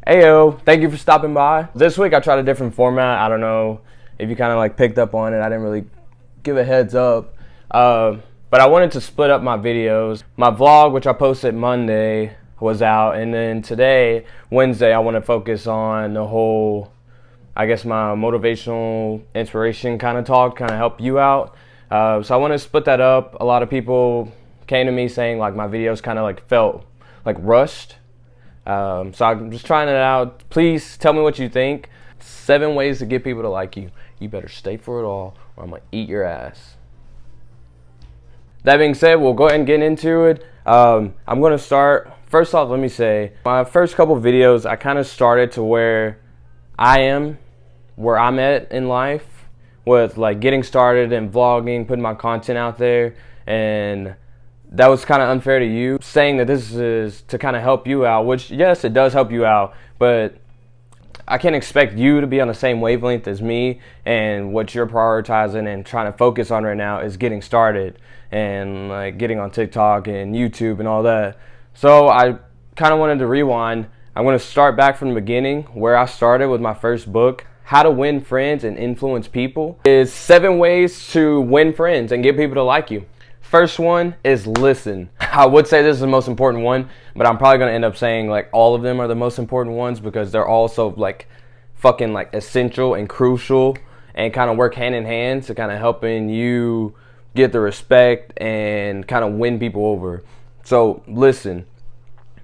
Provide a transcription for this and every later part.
Heyo, thank you for stopping by. This week I tried a different format. I don't know if you kind of like picked up on it. I didn't really give a heads up. But I wanted to split up my videos. My vlog, which I posted Monday, was out. And then today, Wednesday, I want to focus on the whole, I guess, my motivational inspiration kind of talk, kind of help you out. So I want to split that up. A lot of people came to me saying like my videos kind of like felt like rushed. So I'm just trying it out. Please tell me what you think. 7 ways to get people to like you. You better stay for it all or I'm going to eat your ass. That being said, we'll go ahead and get into it. I'm going to start. First off, let me say, my first couple videos, I kind of started to where I'm at in life with like getting started and vlogging, putting my content out there. And that was kind of unfair to you, saying that this is to kind of help you out, which yes, it does help you out, but I can't expect you to be on the same wavelength as me, and what you're prioritizing and trying to focus on right now is getting started and like getting on TikTok and YouTube and all that. So I kind of wanted to rewind. I'm going to start back from the beginning where I started with my first book, How to Win Friends and Influence People. Is 7 ways to win friends and get people to like you. First one is listen. I would say this is the most important one, but I'm probably going to end up saying like all of them are the most important ones because they're also like fucking like essential and crucial and kind of work hand in hand to kind of helping you get the respect and kind of win people over. So listen.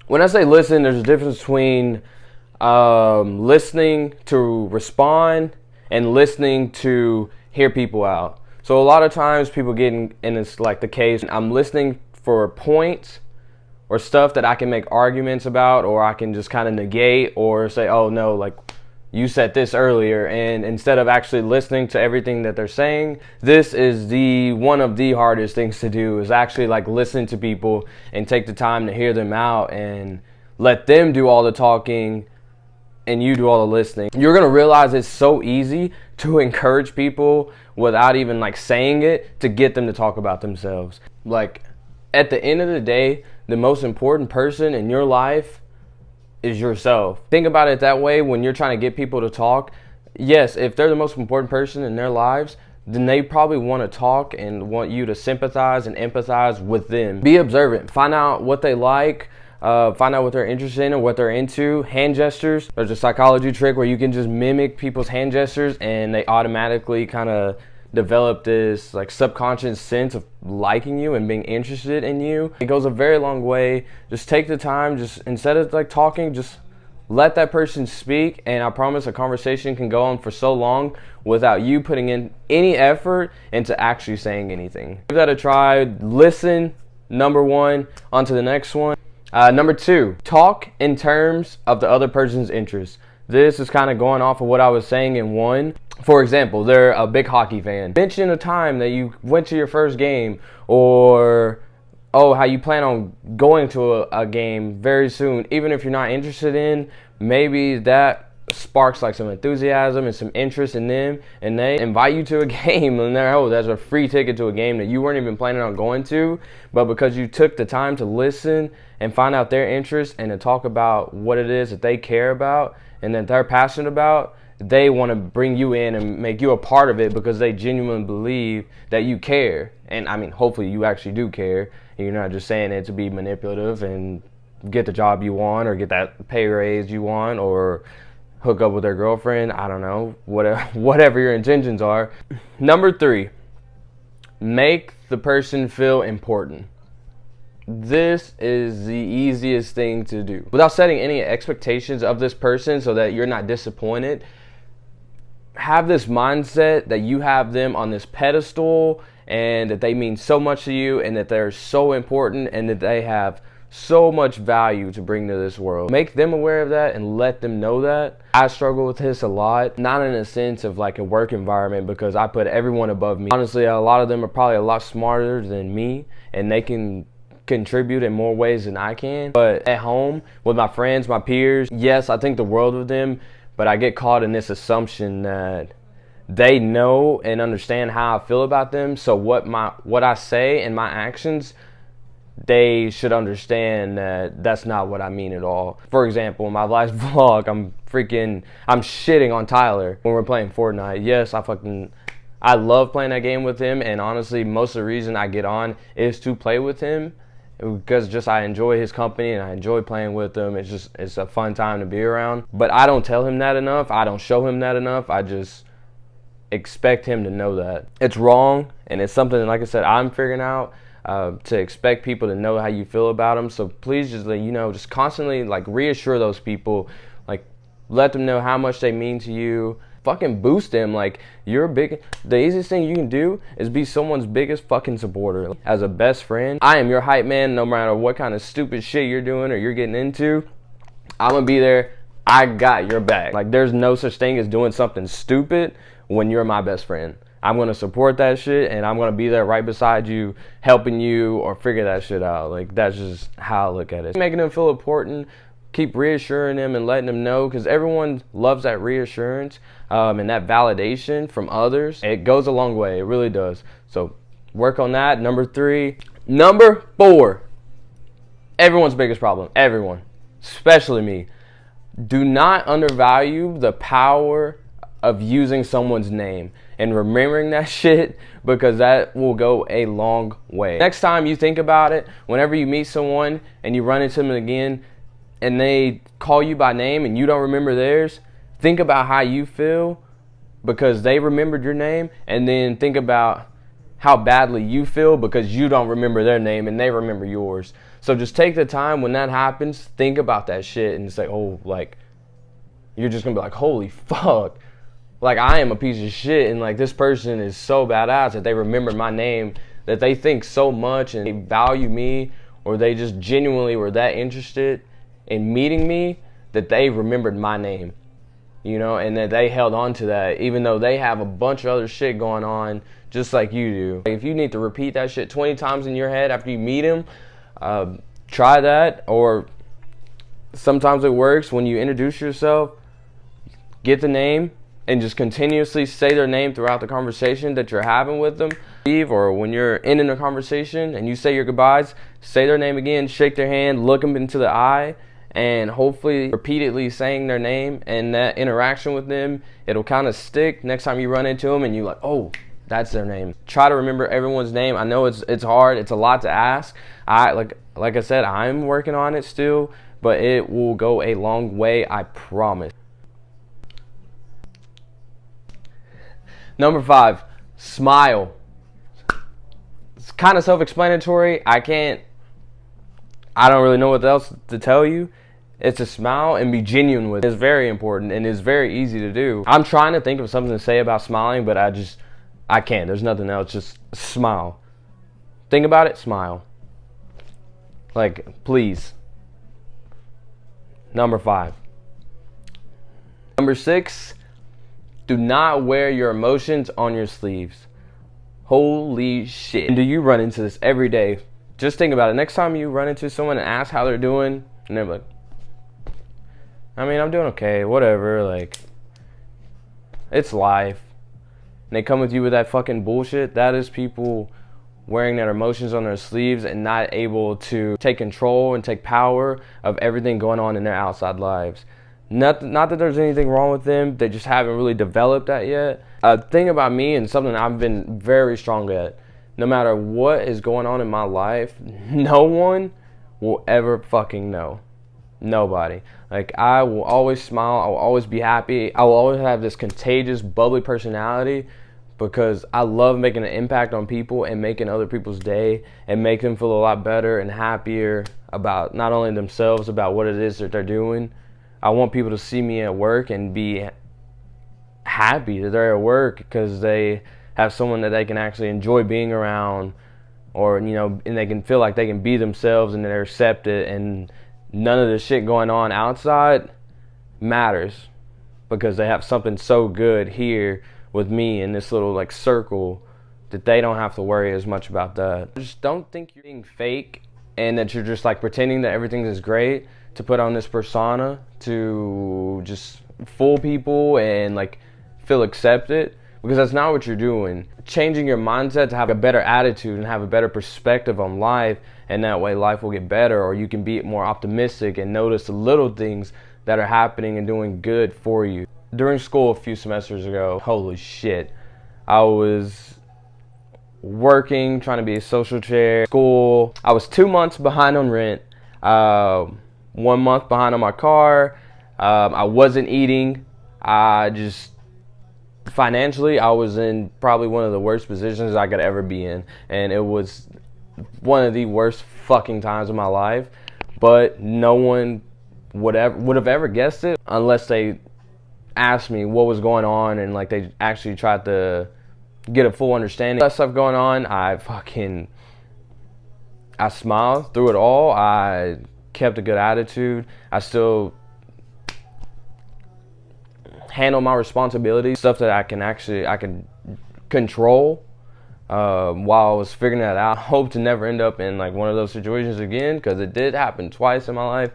When I say listen, there's a difference between listening to respond and listening to hear people out. So a lot of times people get in it's like the case, I'm listening for points or stuff that I can make arguments about, or I can just kind of negate or say, oh no, like you said this earlier. And instead of actually listening to everything that they're saying, this is one of the hardest things to do, is actually like listen to people and take the time to hear them out and let them do all the talking and you do all the listening. You're gonna realize it's so easy to encourage people without even like saying it, to get them to talk about themselves. Like at the end of the day, the most important person in your life is yourself. Think about it that way when you're trying to get people to talk. Yes, if they're the most important person in their lives, then they probably want to talk and want you to sympathize and empathize with them. Be observant. Find out what they like. Find out what they're interested in or what they're into. Hand gestures. There's a psychology trick where you can just mimic people's hand gestures and they automatically kind of develop this like subconscious sense of liking you and being interested in you. It goes a very long way. Just take the time, just instead of like talking, just let that person speak, and I promise a conversation can go on for so long without you putting in any effort into actually saying anything. Give that a try. Listen, number 1. On to the next one. Number 2, talk in terms of the other person's interests. This is kind of going off of what I was saying in 1. For example, they're a big hockey fan. Mention a time that you went to your first game, or how you plan on going to a game very soon. Even if you're not interested in, maybe that sparks like some enthusiasm and some interest in them, and they invite you to a game, and that's a free ticket to a game that you weren't even planning on going to, but because you took the time to listen and find out their interest and to talk about what it is that they care about and that they're passionate about, they want to bring you in and make you a part of it because they genuinely believe that you care. And I mean, hopefully you actually do care, and you're not just saying it to be manipulative and get the job you want or get that pay raise you want or hook up with their girlfriend. I don't know, whatever your intentions are. Number 3, make the person feel important. This is the easiest thing to do without setting any expectations of this person so that you're not disappointed. Have this mindset that you have them on this pedestal and that they mean so much to you and that they're so important and that they have so much value to bring to this world. Make them aware of that and let them know that. I struggle with this a lot, not in a sense of like a work environment because I put everyone above me. Honestly, a lot of them are probably a lot smarter than me and they can contribute in more ways than I can. But at home with my friends, my peers, yes, I think the world of them, but I get caught in this assumption that they know and understand how I feel about them. So what I say and my actions, they should understand that that's not what I mean at all. For example, in my last vlog, I'm shitting on Tyler when we're playing Fortnite. Yes, I love playing that game with him, and honestly, most of the reason I get on is to play with him, because just I enjoy his company and I enjoy playing with him. It's a fun time to be around. But I don't tell him that enough. I don't show him that enough. I just expect him to know that. It's wrong, and it's something, like I said, I'm figuring out, to expect people to know how you feel about them. So please just, just constantly like reassure those people, like let them know how much they mean to you. Fucking boost them. Like, the easiest thing you can do is be someone's biggest fucking supporter. As a best friend, I am your hype man. No matter what kind of stupid shit you're doing or you're getting into, I'm gonna be there. I got your back. Like, there's no such thing as doing something stupid when you're my best friend. I'm gonna support that shit, and I'm gonna be there right beside you, helping you or figure that shit out. Like, that's just how I look at it. Making them feel important, keep reassuring them and letting them know, because everyone loves that reassurance and that validation from others. It goes a long way. It really does. So work on that. Number 3. Number 4. Everyone's biggest problem. Everyone, especially me. Do not undervalue the power of using someone's name and remembering that shit, because that will go a long way. Next time you think about it, whenever you meet someone and you run into them again and they call you by name and you don't remember theirs, think about how you feel because they remembered your name, and then think about how badly you feel because you don't remember their name and they remember yours. So just take the time when that happens, think about that shit and say, oh, like, you're just gonna be like, holy fuck. Like, I am a piece of shit, and like, this person is so badass that they remember my name, that they think so much and they value me, or they just genuinely were that interested in meeting me that they remembered my name, and that they held on to that, even though they have a bunch of other shit going on just like you do. If you need to repeat that shit 20 times in your head after you meet him, try that. Or sometimes it works when you introduce yourself, get the name, and just continuously say their name throughout the conversation that you're having with them. Or when you're in a conversation and you say your goodbyes, say their name again, shake their hand, look them into the eye, and hopefully repeatedly saying their name, and that interaction with them, it'll kind of stick. Next time you run into them and you're like, oh, that's their name. Try to remember everyone's name. I know it's hard. It's a lot to ask. Like I said, I'm working on it still, but it will go a long way, I promise. Number 5, smile. It's kind of self-explanatory. I don't really know what else to tell you. It's to smile and be genuine with it. It's very important and it's very easy to do. I'm trying to think of something to say about smiling, but I can't. There's nothing else. Just smile. Think about it, smile. Like, please. Number 5. Number 6, do not wear your emotions on your sleeves. Holy shit. And do you run into this every day? Just think about it. Next time you run into someone and ask how they're doing, and they're like, I mean, I'm doing okay, whatever, like, it's life. And they come with you with that fucking bullshit. That is people wearing their emotions on their sleeves and not able to take control and take power of everything going on in their outside lives. Not that there's anything wrong with them, they just haven't really developed that yet. A thing about me, and something I've been very strong at, no matter what is going on in my life, no one will ever fucking know. Nobody. Like, I will always smile, I will always be happy, I will always have this contagious, bubbly personality, because I love making an impact on people and making other people's day and make them feel a lot better and happier about not only themselves, about what it is that they're doing. I want people to see me at work and be happy that they're at work because they have someone that they can actually enjoy being around, or, and they can feel like they can be themselves and they're accepted, and none of the shit going on outside matters because they have something so good here with me in this little like circle that they don't have to worry as much about that. Just don't think you're being fake and that you're just like pretending that everything is great to put on this persona to just fool people and like feel accepted, because that's not what you're doing. Changing your mindset to have a better attitude and have a better perspective on life, and that way life will get better, or you can be more optimistic and notice the little things that are happening and doing good for you. During school a few semesters ago, holy shit, I was working, trying to be a social chair. School, I was 2 months behind on rent, 1 month behind on my car. I wasn't eating. Financially, I was in probably one of the worst positions I could ever be in, and it was one of the worst fucking times of my life. But no one would have ever guessed it unless they asked me what was going on, and like they actually tried to get a full understanding of that stuff going on. I smiled through it all. I kept a good attitude. I still handle my responsibilities, stuff that I can control, while I was figuring that out. I hope to never end up in like one of those situations again, because it did happen twice in my life.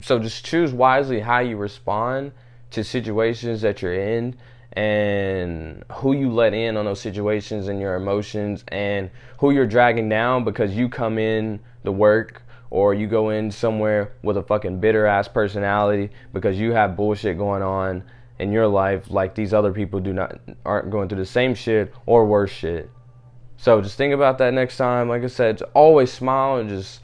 So just choose wisely how you respond to situations that you're in, and who you let in on those situations, and your emotions, and who you're dragging down because you come in the work, or you go in somewhere with a fucking bitter ass personality because you have bullshit going on in your life like these other people aren't going through the same shit or worse shit. So just think about that next time. Like I said, always smile and just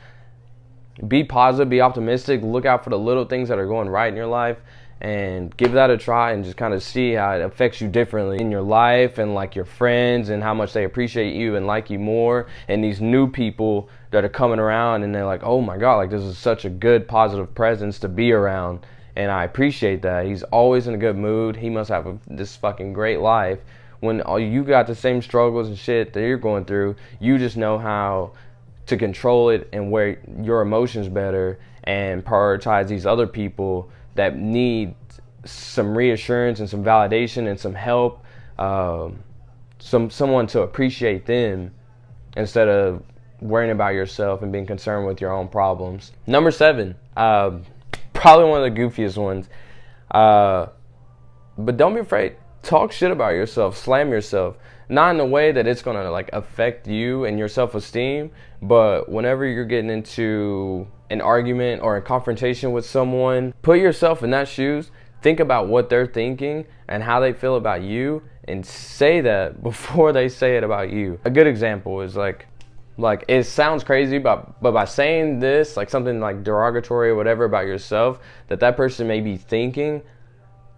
be positive, be optimistic, look out for the little things that are going right in your life, and give that a try, and just kind of see how it affects you differently in your life, and like your friends, and how much they appreciate you and like you more, and these new people that are coming around, and they're like, oh my god, like this is such a good positive presence to be around, and I appreciate that. He's always in a good mood. He must have this fucking great life. When all you got the same struggles and shit that you're going through, you just know how to control it and wear your emotions better, and prioritize these other people that need some reassurance and some validation and some help, someone to appreciate them, instead of worrying about yourself and being concerned with your own problems. Number 7, probably one of the goofiest ones, but don't be afraid. Talk shit about yourself, slam yourself. Not in a way that it's gonna like affect you and your self-esteem, but whenever you're getting into an argument or a confrontation with someone, put yourself in that shoes, think about what they're thinking and how they feel about you, and say that before they say it about you. A good example is like it sounds crazy, but by saying this, like something like derogatory or whatever about yourself that person may be thinking,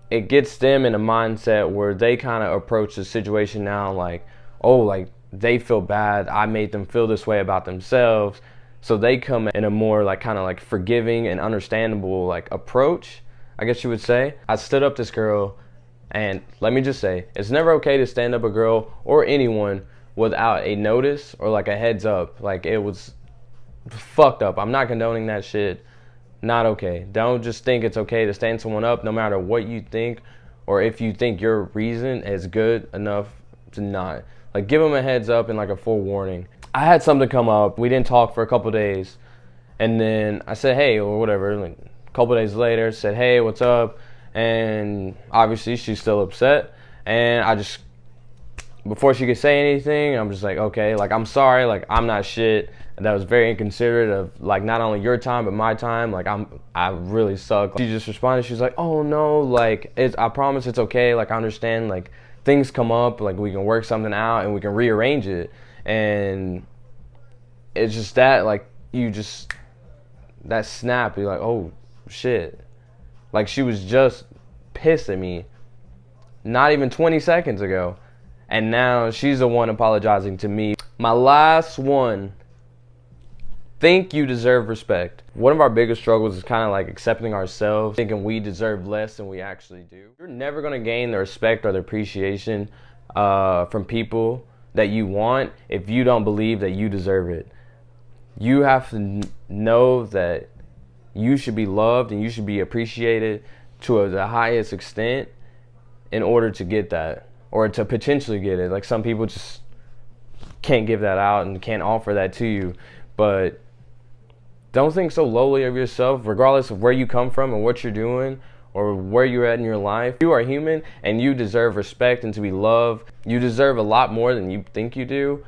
it gets them in a mindset where they kind of approach the situation now like, oh, like they feel bad, I made them feel this way about themselves. So they come in a more like kind of like forgiving and understandable like approach, I guess you would say. I stood up this girl, and let me just say, it's never okay to stand up a girl or anyone without a notice or like a heads up. Like, it was fucked up. I'm not condoning that shit. Not okay. Don't just think it's okay to stand someone up no matter what you think, or if you think your reason is good enough to not. Like, give them a heads up and like a full warning. I had something come up. We didn't talk for a couple days, and then I said hey or whatever. Like, a couple days later, said hey, what's up? And obviously she's still upset, and I just, before she could say anything, I'm just like, okay, like, I'm sorry, like, I'm not shit. That was very inconsiderate of like not only your time but my time. Like, I really suck. She just responded. She's like, oh no, like, I promise it's okay. Like, I understand. Like, things come up. Like, we can work something out and we can rearrange it. And it's just that, like, that snap. You're like, oh shit. Like, she was just pissed at me not even 20 seconds ago, and now she's the one apologizing to me. My last one. Think you deserve respect. One of our biggest struggles is kind of like accepting ourselves, thinking we deserve less than we actually do. You're never going to gain the respect or the appreciation from people that you want if you don't believe that you deserve it. You have to know that you should be loved and you should be appreciated to the highest extent in order to get that, or to potentially get it. Like, some people just can't give that out and can't offer that to you. But don't think so lowly of yourself, regardless of where you come from and what you're doing or where you're at in your life. You are human and you deserve respect and to be loved. You deserve a lot more than you think you do.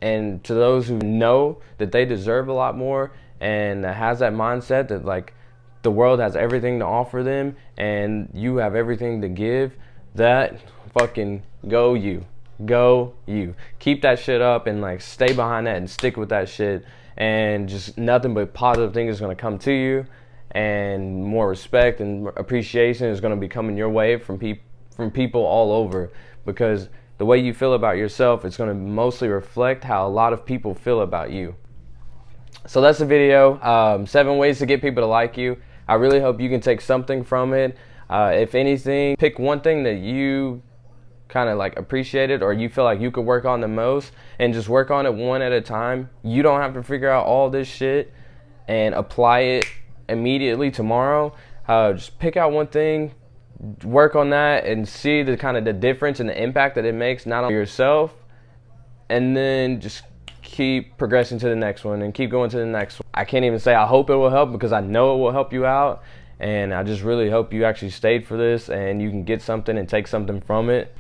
And to those who know that they deserve a lot more and that has that mindset that like the world has everything to offer them and you have everything to give, that fucking go you. Go you. Keep that shit up and like stay behind that and stick with that shit, and just nothing but positive things is going to come to you, and more respect and appreciation is going to be coming your way from people all over, because the way you feel about yourself is going to mostly reflect how a lot of people feel about you. So that's the video, 7 ways to get people to like you. I really hope you can take something from it. If anything, pick one thing that you kind of like appreciated or you feel like you could work on the most, and just work on it one at a time. You don't have to figure out all this shit and apply it immediately tomorrow. Just pick out one thing, work on that, and see the kind of the difference and the impact that it makes, not only yourself, and then just keep progressing to the next one and keep going to the next one. I can't even say I hope it will help, because I know it will help you out, and I just really hope you actually stayed for this and you can get something and take something from it.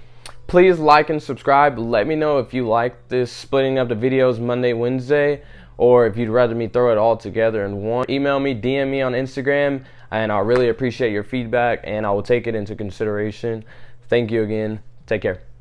Please like and subscribe. Let me know if you like this splitting up the videos Monday, Wednesday, or if you'd rather me throw it all together in one. Email me, DM me on Instagram, and I'll really appreciate your feedback and I will take it into consideration. Thank you again. Take care.